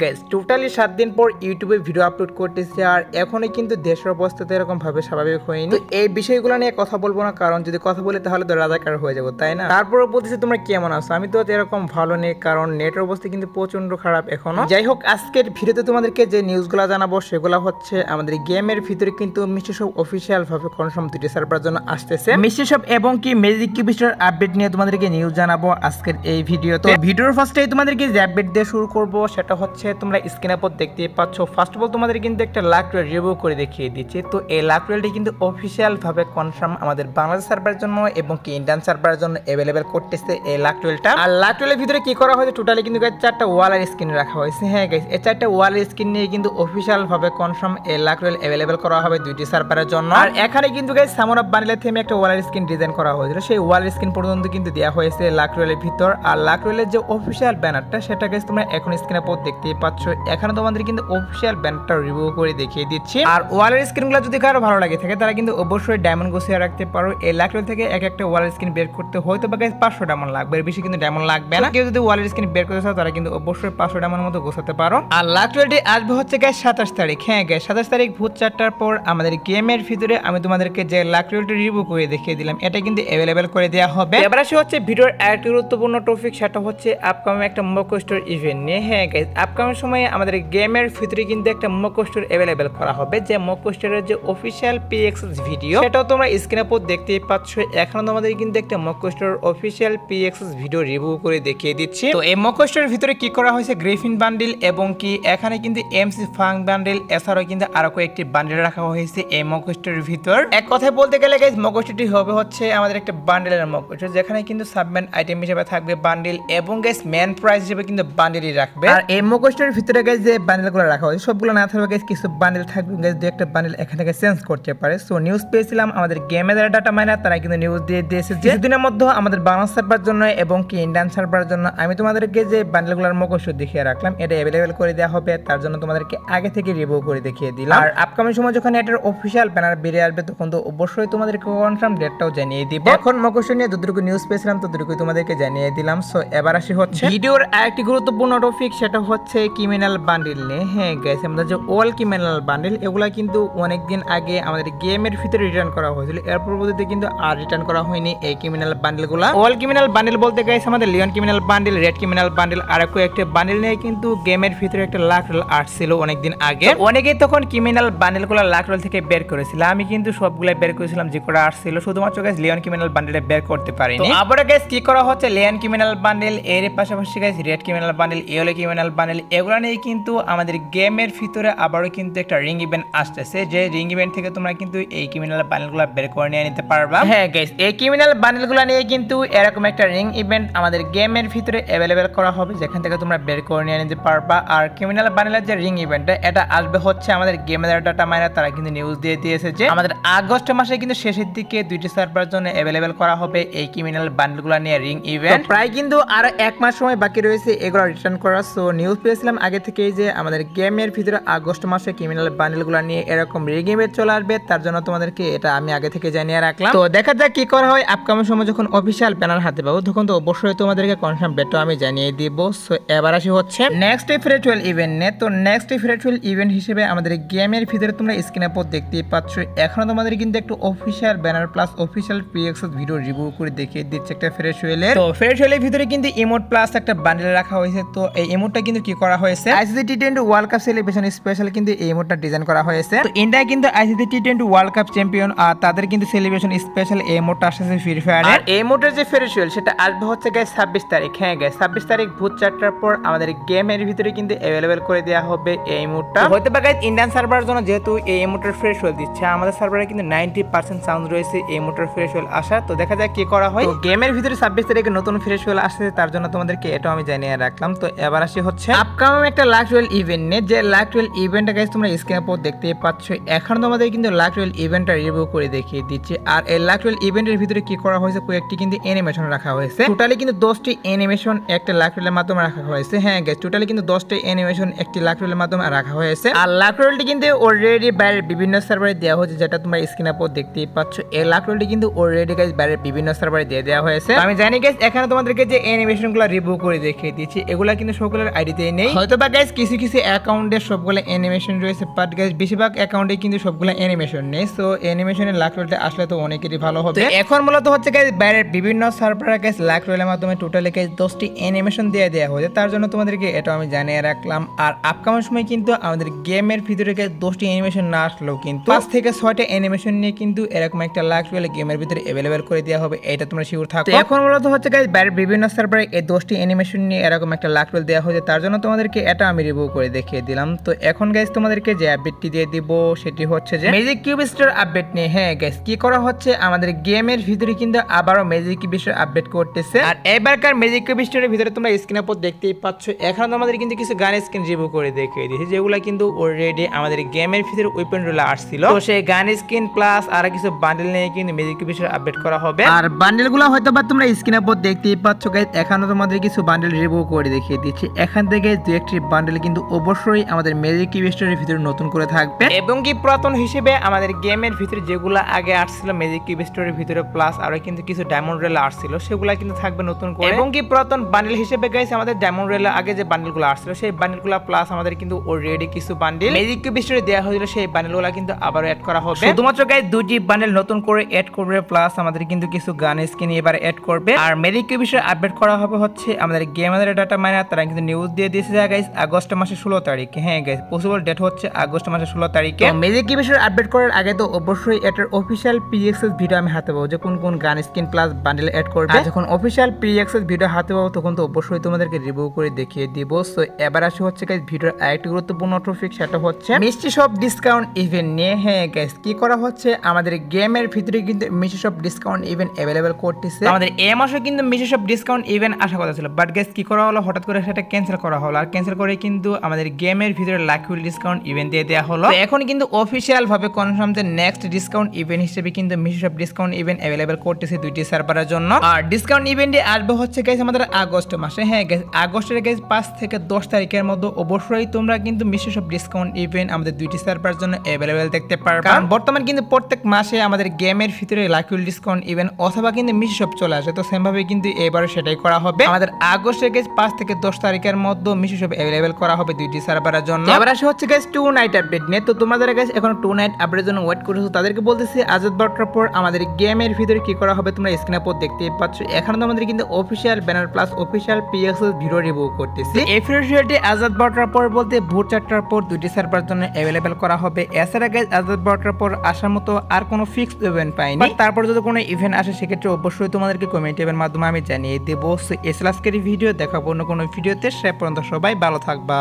Guys totally 7 দিন পর ইউটিউবে ভিডিও আপলোড করতেছি আর এখনই কিন্তু দেশের অবস্থা তো এরকম ভাবে স্বাভাবিক হয়নি। তো এই বিষয়গুলো নিয়ে কথা বলবো না, কারণ যদি কথা বলি তাহলে তো রাজাকার হয়ে যাবো, তাই না? তারপরে বলতেছি তোমরা কেমন আছো? আমি তো এরকম ভালো নেই, কারণ নেটের অবস্থা কিন্তু প্রচন্ড খারাপ এখনো। যাই হোক, আজকের ভিডিওতে তোমাদেরকে যে নিউজগুলো জানাবো সেগুলো হচ্ছে আমাদের গেমের ভিতরে কিন্তু মিষ্টি শপ অফিসিয়াল ভাবে কনফার্ম 2টি সার্ভার জন্য আসতেছে। মিষ্টি শপ এবং কি ম্যাজিক কিউবিস্টার আপডেট নিয়ে তোমাদেরকে নিউজ জানাবো আজকের এই ভিডিওতে। ভিডিওর ফার্স্টেই তোমাদেরকে যে আপডেট দিয়ে শুরু করবো সেটা হচ্ছে তোমরা স্ক্রিনের উপর দেখতে পাচ্ছ। ফার্স্ট অফ অল তোমাদের কিন্তু একটা লাক রয়েল রিভিউ করে দেখিয়ে দিচ্ছি। তো এই লাক রয়েলটি কিন্তু অফিসিয়াল ভাবে কনফার্ম আমাদের বাংলাদেশ সার্ভারের জন্য এবং কি ইন্ডিয়ান সার্ভারের জন্য অ্যাভেলেবেল করতেছে এই লাক রয়েলটা। আর লাক রয়েলের ভিতরে কি করা হয়েছে, টোটালি কিন্তু 4টা ওয়ালের স্ক্রিন রাখা হয়েছে। হ্যাঁ গাইস, এই 4টা ওয়ালের স্ক্রিন নিয়ে কিন্তু অফিসিয়াল ভাবে কনফার্ম এই লাক রয়েল অ্যাভেলেবেল করা হবে 2টি সার্ভারের জন্য। আর এখানে কিন্তু গাইস সামন অফ বান্ডেলের থেমে একটা ওয়ালের স্ক্রিন ডিজাইন করা হয়েছিল, সেই ওয়ালের স্ক্রিন পর্যন্ত কিন্তু দেওয়া হয়েছে লাক রয়েলের ভিতর। আর লাক রয়েলের যে অফিসিয়াল ব্যানারটা সেটা গাইস তোমরা এখন স্ক্রিনের উপর দেখতেই পাচ্ছ। এখানে তোমাদের কিন্তু অফিসিয়াল ব্যানারটা রিভিউ করে দেখিয়ে দিচ্ছি। আর ওয়ালের স্ক্রিনগুলো যদি কারো ভালো লাগে থাকে তারা কিন্তু অবশ্যই ডায়মন্ড গুছিয়ে রাখতে পারো। এই লাক রয়েল থেকে একটা ওয়ালের স্ক্রিন বের করতে হয়তো বা গাইস 500 ডায়মন্ড লাগবে, এর বেশি কিন্তু ডায়মন্ড লাগবে না। কেউ যদি ওয়ালের স্ক্রিন বের করতে চাও তারা কিন্তু অবশ্যই 500 ডায়মন্ডের মতো গোছাতে পারো। আর লাক রয়েলটি আসবে হচ্ছে গাইস 27 তারিখ। হ্যাঁ গাইস, 27 তারিখ ভোর 4টার পর আমাদের গেমের ভিতরে আমি তোমাদেরকে যে লাক রয়েলটি রিভিউ করে দেখিয়ে দিলাম এটা কিন্তু অ্যাভেলেবেল করে দেওয়া হবে। এবার আসি হচ্ছে ভিডিওর আরেকটি গুরুত্বপূর্ণ টপিক, সেটা হচ্ছে আপকামিং একটা মক স্টোর ইভেন্ট নিয়ে। হ্যাঁ গাইস, আপকামিং সময়ে আমাদের গেমের ভিতরে কিন্তু একটা মক স্টোর অ্যাভেলেবেল করা হবে, যে মক স্টোরের যে অফিসিয়াল পিএক্সএস ভিডিও সেটাও তোমরা স্ক্রিনের উপর দেখতেই পাচ্ছ। এখন তোমাদের কিন্তু একটা mock store official PXS video review করে দেখিয়ে দিচ্ছি। তো এই মক স্টোরের ভিতরে কি করা হয়েছে, গ্রিফিন বান্ডিল এবং কি এখানে কিন্তু এমসি ফাং বান্ডিল, এছাড়াও কিন্তু আরো কয়েকটি বান্ডিল রাখা হয়েছে এই মক স্টোরের ভিতর। এক কথায় বলতে গেলে গাইস মক স্টোরটি হবে হচ্ছে আমাদের একটা বান্ডেলের মক স্টোর, যেখানে কিন্তু সাবমেন আইটেম হিসেবে থাকবে বান্ডিল এবং গাইস মেন প্রাইস হিসেবে কিন্তু বান্ডিলই রাখবে। আর এই মক স্টোরের ভিতরে গাইস যে বান্ডিলগুলো রাখা হয়েছে সবগুলো না থাকবে গাইস, কিছু বান্ডিল থাকবে গাইস, দুই একটা বান্ডিল এখান থেকে চেঞ্জ করতে পারে। সো নিউজ পেয়েছিলাম আমাদের গেমের ডাটা মাইনার, তারা কিন্তু নিউজ দিয়ে দিয়েছে যে কিছুদিনের মধ্যে আমাদের বাংলা সার্ভার জন্য এবং কি ইন্ডিয়ান সার্ভারের জন্য আমি তোমাদেরকে যে বান্ডিলগুলোর মক স্টোর দেখিয়ে রাখলাম এটা অ্যাভেলেবেল করে দেওয়া হবে। তার জন্য তোমাদেরকে আগে থেকে রিভিউ করে দেখিয়ে দিলাম। আর আপকামিং সময় যখন এটার অফিসিয়াল ব্যানার বেরিয়ে আসবে তখন তো অবশ্যই তোমাদেরকে কনফার্ম ডেটটাও জানিয়ে দিব। এখন মক স্টোর নিয়ে যতটুকু নিউজ পেয়েছিলাম ততটুকু তোমাদেরকে জানিয়ে দিলাম। সো এবার আসি হচ্ছে ভিডিওর আরেকটি গুরুত্বপূর্ণ টপিক, সেটা হচ্ছে ক্রিমিনাল বান্ডিল নিয়ে। হ্যাঁ গাইস, আমাদের যে অল ক্রিমিনাল বান্ডিল এগুলা কিন্তু অনেকদিন আগে আমাদের গেমের ভিতরে রিটার্ন করা হয়েছিল, এর পরবর্তীতে কিন্তু আর রিটার্ন করা হয়নি এই ক্রিমিনাল বান্ডিলগুলা। অল ক্রিমিনাল বান্ডিল বলতে গাইস আমাদের Leon criminal bundle, red criminal bundle আর একটা বান্ডিল নিয়ে কিন্তু গেমের ভিতরে একটা লাক রোল আসছিল অনেকদিন আগে। অনেকেই তখন ক্রিমিনাল বান্ডিলগুলো লাক রোল থেকে বের করেছিল, আমি কিন্তু সবগুলা বের করেছিলাম যে করে আসছিল, শুধুমাত্র গাইস লিওন ক্রিমিনাল বান্ডিলে বের করতে পারিনি। আবার গাইস কি করা হচ্ছে, লিওন ক্রিমিনাল বান্ডিল এর পাশাপাশি guys red criminal bundle, yellow criminal bundle এগুলো নিয়ে কিন্তু আমাদের গেমের ভিতরে আবারও কিন্তু একটা রিং ইভেন্ট আসতেছে, যে রিং ইভেন্ট থেকে তোমরা কিন্তু এই ক্রিমিনাল বান্ডিলগুলো বের করে নিয়ে নিতে পারবা। হ্যাঁ গাইস, এই ক্রিমিনাল বান্ডিলগুলো নিয়ে কিন্তু এরকম একটা রিং ইভেন্ট আমাদের গেমের ভিতরে অ্যাভেলেবেল করা হবে, যেখান থেকে তোমরা বের করে নিয়ে নিতে পারবা। আর ক্রিমিনাল বান্ডিলের যে রিং ইভেন্টটা এটা আসবে হচ্ছে আমাদের গেমের ডাটা মাইনার, তারা কিন্তু নিউজ দিয়ে দিয়েছে যে আমাদের আগস্ট মাসে কিন্তু শেষের দিকে 2টি সার্ভারের জন্য অ্যাভেলেবেল করা হবে এই ক্রিমিনাল বান্ডিলগুলো নিয়ে রিং ইভেন্ট। প্রায় কিন্তু আর 1 মাস সময় বাকি রয়েছে এগুলো রিটার্ন করার। সো নিউজ পেয়েছিলাম আগে থেকেই যে আমাদের গেমের ভিতরে আগস্ট মাসে ক্রিমিনাল বান্ডিলগুলো নিয়ে এরকম রিং ইভেন্ট চলে আসবে, তার জন্য তোমাদেরকে এটা আমি আগে থেকে জানিয়ে রাখলাম। তো দেখা যাক কি করা হয়। আপকামিং সময় যখন অফিসিয়াল ব্যানার হাতে পাবো তখন তো অবশ্যই তোমাদেরকে কনফার্ম ডেটটা আমি জানিয়ে দিব। সো এবার আসি হচ্ছে নেক্সট ফেয়ারওয়েল ইভেন্ট নিয়ে। তো নেক্সট ফেয়ারওয়েল ইভেন্ট হিসেবে আমাদের গেমের ভিতরে তোমরা স্ক্রিনের উপর দেখতেই পাচ্ছ, এখনো তোমাদের কিন্তু একটা official banner plus official PXS video review করে দেখিয়ে দিচ্ছে একটা ফেয়ারওয়েলের। তো ফেয়ারওয়েলের ভিতরে কিন্তু ইমোট প্লাস একটা বান্ডেল রাখা হয়েছে। তো এই ইমোটটা কিন্তু কি করা হয়েছে, আইসিসি টি20 ওয়ার্ল্ড কাপ সেলিব্রেশন স্পেশাল কিন্তু এই ইমোটটা ডিজাইন করা হয়েছে। তো ইন্ডিয়া কিন্তু আইসিসি টি20 ওয়ার্ল্ড কাপ চ্যাম্পিয়ন, আর তাদের কিন্তু সেলিব্রেশন স্পেশাল এই ইমোটটা আসছে ফ্রি ফায়ারে। আর এই ইমোটের যে ফেয়ারওয়েল সেটা আসবে হচ্ছে গাইস 26 তারিখ। হ্যাঁ গাইস, 26 তারিখ ভোর 4টার পর আমাদের গেমের ভিতরে কিন্তু অ্যাভেলেবেল করে দেওয়া হবে এই ইমোটটা। হয়তো বা গাইস ইন্ডিয়ান সার্ভারের জন্য যেহেতু এই ইমোটের ফেয়ারওয়েল দিচ্ছে, আমাদের সার্ভারে কিন্তু 90% চান্স রয়েছে এই ইমোটের ফেয়ারওয়েল আসা। তো দেখা যাক কি করা হয়। তো গেমের ভিতরে 26 তারিখে নতুন ফেয়ারওয়েল আসছে, তার জন্য তোমাদেরকে এটাও আমি জানিয়ে রাখলাম। তো এবার আসি হচ্ছে আপকামিং একটা লাক রোল ইভেন্ট নিয়ে, যে লাক রোল ইভেন্টটা গাইস তোমরা স্ক্রিনের উপর দেখতেই পাচ্ছ। এখন তোমাদের কিন্তু লাক রোল ইভেন্টটা রিভিউ করে দেখিয়ে দিচ্ছি। আর এই লাক রোল ইভেন্টের ভিতরে কি করা হয়েছে, কয়েকটি কিন্তু অ্যানিমেশন রাখা হয়েছে। টোটালি কিন্তু 10টি অ্যানিমেশন একটা লাক রোলের মাধ্যমে রাখা হয়েছে। হ্যাঁ গাইস, টোটালি কিন্তু 10টি অ্যানিমেশন একটি লাক রোলের মাধ্যমে রাখা হয়েছে। আর লাক রোলটি কিন্তু অলরেডি বাইরের বিভিন্ন সার্ভারে দেওয়া হয়েছে, যেটা তোমরা স্ক্রিনের উপর দেখতেই পাচ্ছ। এই লাক রোলটি কিন্তু অলরেডি গাইস বাইরের বিভিন্ন সার্ভারে দিয়ে দেওয়া হয়েছে। আমি জানি গাইস এখানে তোমাদেরকে যে অ্যানিমেশনগুলো রিভিউ করে দেখিয়ে দিচ্ছি এগুলা কিন্তু সকলের আইডিতে নেই। হয়তো বা গাইস কিছু কিছু অ্যাকাউন্টে সবগুলো অ্যানিমেশন রয়েছে, বাট গাইস বেশিরভাগ অ্যাকাউন্টে কিন্তু সবগুলো অ্যানিমেশন নেই। সো অ্যানিমেশনের লাক রোলটা আসলে তো অনেকেরই ভালো হবে। এখন মূলত হচ্ছে গাইস বাইরের বিভিন্ন সার্ভারে গাইস লাক রোলের মাধ্যমে টোটালি গাইস 10টি অ্যানিমেশন দিয়ে দেওয়া হয়েছে। তার জন্য তোমাদেরকে এটা আমি জানিয়ে রাখলাম। আর আপকামিং সময় কিন্তু আমাদের গেমের ভিতরে গাইস 10টি অ্যানিমেশন না আসলেও কিন্তু 5 থেকে 6টা অ্যানিমেশন নিয়ে কিন্তু এরকম একটা লাক রোল গেমের ভিতরে অ্যাভেলেবেল করে দেওয়া হবে, এটা তোমরা শিওর থাকো। এখন মূলত হচ্ছে গাইস বাইরের বিভিন্ন সার্ভারে এই 10টি অ্যানিমেশন নিয়ে এরকম একটা লাক রোল দেওয়া হয়েছে। তার জন্য তোমাদেরকে এটা আমি রিভিউ করে দেখিয়ে দিলাম। তো এখন গাইস তোমাদেরকে যে আপডেটটি দিয়ে দিব সেটি হচ্ছে যে ম্যাজিক কিউব স্টোর আপডেট নিয়ে। হ্যাঁ গাইস, কি করা হচ্ছে আমাদের গেমের ভিতরে কিন্তু আবারও ম্যাজিক কিউব স্টোর আপডেট করতেছে। আর এবারকার ম্যাজিক কিউব স্টোরের ভিতরে তোমরা স্ক্রিনের উপর দেখতেই পাচ্ছ, এখানে আমাদের কিন্তু কিছু গান স্কিন রিভিউ করে দেখিয়ে দিয়েছি, যেগুলো কিন্তু অলরেডি আমাদের গেমের ভিতরে ওপেন রোলে আসছিল। তো সেই গান স্কিন প্লাস আর কিছু বান্ডেল নিয়ে কিন্তু ম্যাজিক কিউব স্টোর আপডেট করা হবে। আর বান্ডেলগুলো হয়তো বা তোমরা স্ক্রিনের উপর দেখতেই পাচ্ছ গাইস, এখানে তোমাদের কিছু বান্ডেল রিভিউ করে দেখিয়ে দিচ্ছি। এখান থেকে দু একটি বান্ডেল কিন্তু অবশ্যই আমাদের ম্যাজিক কিউব স্টোরের ভিতরে নতুন করে থাকবে, এবং কি পুরাতন হিসেবে আমাদের গেমের ভিতরে যেগুলো আগে আসছিল ম্যাজিক কিউব স্টোরের ভিতরে প্লাস আরো কিন্তু কিছু ডায়মন্ড রেল আসছিল, সেগুলো কিন্তু থাকবে নতুন করে। এবং কি পুরাতন বান্ডেল হিসেবে গাইস আমাদের ডায়মন্ড রেল আগে যে বান্ডেলগুলো আসছিল সেই বান্ডেলগুলো প্লাস আমাদের কিন্তু অলরেডি কিছু বান্ডেল ম্যাজিক কিউব স্টোরে দেওয়া হয়েছিল, সেই বান্ডেলগুলো কিন্তু আবারো অ্যাড করা হবে। শুধুমাত্র গাইস দুটি বান্ডেল নতুন করে অ্যাড করবে, প্লাস আমাদের কিন্তু কিছু গান স্কিন এবারে অ্যাড করবে। আর ম্যাজিক কিউব স্টোরে আপডেট করা হবে হচ্ছে আমাদের গেমের ডাটা মাইনার, তারা কিন্তু নিউজ দিয়ে দিয়েছে গাইস আগস্ট মাসের 16 তারিখে। হ্যাঁ গাইস, পসিবল ডেট হচ্ছে আগস্ট মাসের 16 তারিখে। ম্যাজিক কিউব স্টোরে আপডেট করার আগে তো অবশ্যই এটার অফিশিয়াল প্রি অ্যাক্সেস ভিডিও আমি হাতে পাবো, যে কোন কোন গান স্কিন প্লাস বান্ডেল অ্যাড করবে। আর যখন অফিশিয়াল প্রি অ্যাক্সেস ভিডিও হাতে পাবো তখন তো অবশ্যই তোমাদেরকে রিভিউ করে দেখিয়ে দিব। সো এবার আসে হচ্ছে গাইস ভিডিওর আরেকটি গুরুত্বপূর্ণ টপিক, সেটা হচ্ছে মিষ্টি শপ ডিসকাউন্ট ইভেন্ট নিয়ে। হ্যাঁ গাইস, কি করা হচ্ছে আমাদের গেমের ভিতরে কিন্তু মিষ্টি শপ ডিসকাউন্ট ইভেন্ট অ্যাভেলেবেল করতেছে। আমাদের এই মাসে কিন্তু মিষ্টি শপ ডিসকাউন্ট ইভেন্ট আসা কথা ছিল, বাট গাইস কি করা হলো, হঠাৎ করে সেটা ক্যান্সেল করা হলো। আর ক্যান্সেল করে কিন্তু আমাদের গেমের ভিতরে লাকিউল ডিসকাউন্ট ইভেন্ট দিয়ে দেওয়া হলো। এখন কিন্তু অফিশিয়াল ভাবে কনফার্ম যে নেক্সট ডিসকাউন্ট ইভেন্ট হিসেবে কিন্তু মিষ্টি শপ ডিসকাউন্ট ইভেন্ট অ্যাভেলেবেল করতেছে দুইটি সার্ভারের জন্য। আর ডিসকাউন্ট ইভেন্টে আসবে হচ্ছে গাইস আমাদের আগস্ট মাসে। হ্যাঁ গাইস, আগস্টের গাইস 5 থেকে 10 তারিখের মধ্যে অবশ্যই তোমরা কিন্তু মিষ্টি শপ ডিসকাউন্ট ইভেন্ট আমাদের দুইটি সার্ভারের জন্য অ্যাভেলেবেল দেখতে পারবে। কারণ বর্তমানে কিন্তু প্রত্যেক মাসে আমাদের গেমের ভিতরে লাকিউল ডিসকাউন্ট ইভেন্ট অথবা কিন্তু মিষ্টি শপ চলে আসে, তো সেম ভাবে কিন্তু এবারে সেটাই করা হবে। আমাদের আগস্টের গাইস 5 থেকে 10 তারিখের মধ্যে মিষ্টি শপ অ্যাভেলেবেল করা হবে দুইটি সার্ভারের জন্য। এবার আসে হচ্ছে গাইস 2 নাইট আপডেট নিয়ে। তো তোমাদের গাইস এখন 2 নাইট আপডেটের জন্য ওয়েট করছো, তাদেরকে বলতেছি আজাদ বার্তার পর আমাদের গেমের ভিতরে কি করা হবে তোমরা স্ক্রিনের উপর দেখতেই পাচ্ছ। এখানে তো আমাদের কিন্তু official banner plus official PXS video review করতেছি। এই ভিডিওটি আজাদ বার্তার পর বলতে ভোর 4টার পর দুইটি সার্ভারের জন্য অ্যাভেলেবেল করা হবে। এছাড়া গাইস আজাদ বার্তার পর আসার মতো আর কোনো ফিক্সড ইভেন্ট পাইনি, তারপর যদি কোনো ইভেন্ট আসে সেক্ষেত্রে অবশ্যই তোমাদেরকে কমেন্ট এর মাধ্যমে আমি জানিয়ে দেবো। সো এই আজকের ভিডিও দেখাবো অন্য কোনো ভিডিওতে, সে পর্যন্ত সবাই ভালো থাকবা।